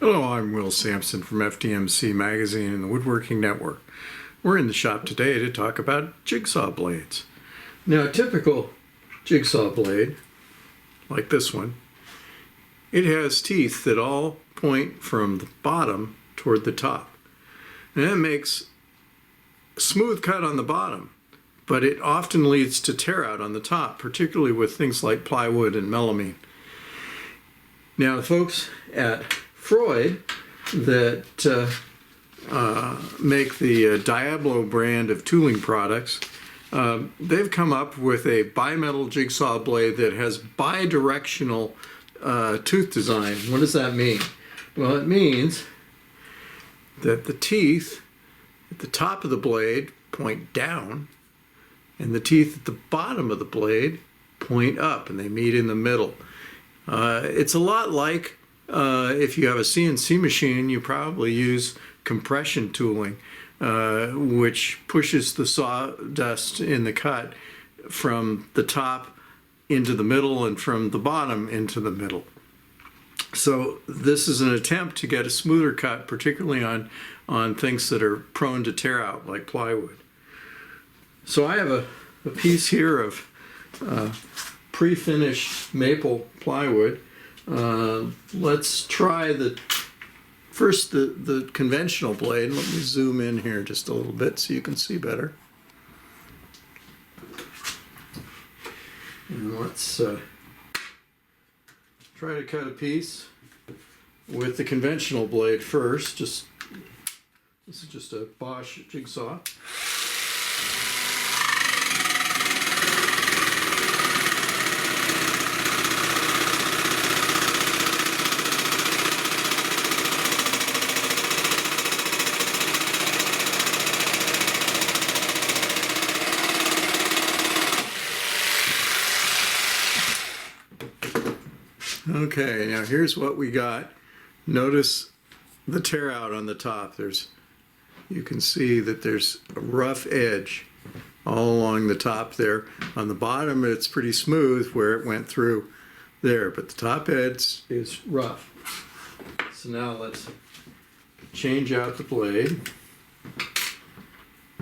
Hello, I'm Will Sampson from FDMC Magazine and the Woodworking Network. We're in the shop today to talk about jigsaw blades. Now, a typical jigsaw blade, like this one, it has teeth that all point from the bottom toward the top. And that makes a smooth cut on the bottom, but it often leads to tear out on the top, particularly with things like plywood and melamine. Now, the folks at Freud that make the Diablo brand of tooling products, they've come up with a bimetal jigsaw blade that has bidirectional tooth design. What does that mean? Well, it means that the teeth at the top of the blade point down and the teeth at the bottom of the blade point up, and they meet in the middle. It's a lot like if you have a CNC machine, you probably use compression tooling, which pushes the sawdust in the cut from the top into the middle and from the bottom into the middle. So this is an attempt to get a smoother cut, particularly on things that are prone to tear out, like plywood. So I have a piece here of pre-finished maple plywood. Let's try first the conventional blade. Let me zoom in here just a little bit so you can see better. And let's try to cut a piece with the conventional blade first. This is just a Bosch jigsaw. Okay, now here's what we got. Notice the tear out on the top. You can see that there's a rough edge all along the top there. On the bottom, it's pretty smooth where it went through there, but the top edge is rough. So now let's change out the blade,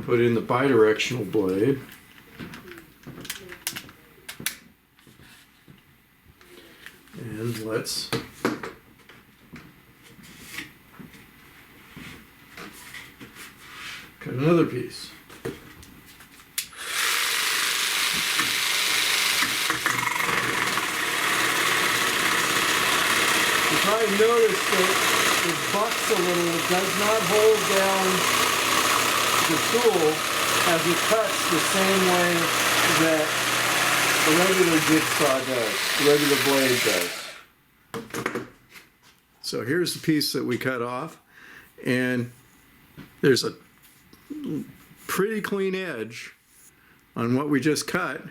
put in the bidirectional blade. And let's cut another piece. You probably notice that it bucks a little. It does not hold down the tool as it cuts the same way that the regular jigsaw does, the regular blade does. So here's the piece that we cut off, and there's a pretty clean edge on what we just cut,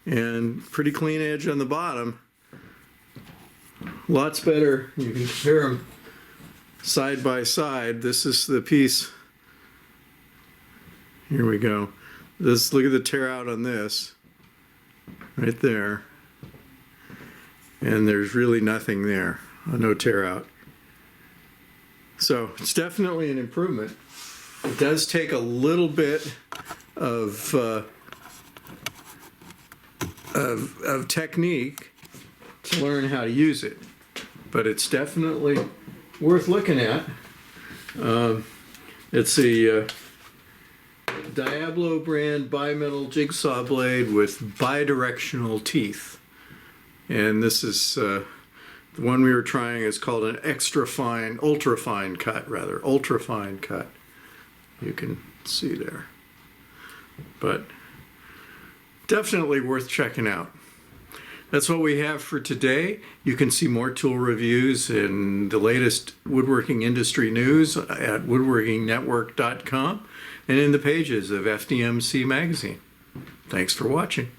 and pretty clean edge on the bottom. Lots better. You can compare them side by side. This is the piece. Here we go. Look at the tear out on this. Right there, and there's really nothing there, no tear out. So it's definitely an improvement. It does take a little bit of technique to learn how to use it, but it's definitely worth looking at. It's a Diablo brand bimetal jigsaw blade with bidirectional teeth, and this is the one we were trying is called an ultra fine cut. You can see there, but definitely worth checking out. That's what we have for today. You can see more tool reviews and the latest woodworking industry news at woodworkingnetwork.com and in the pages of FDMC Magazine. Thanks for watching.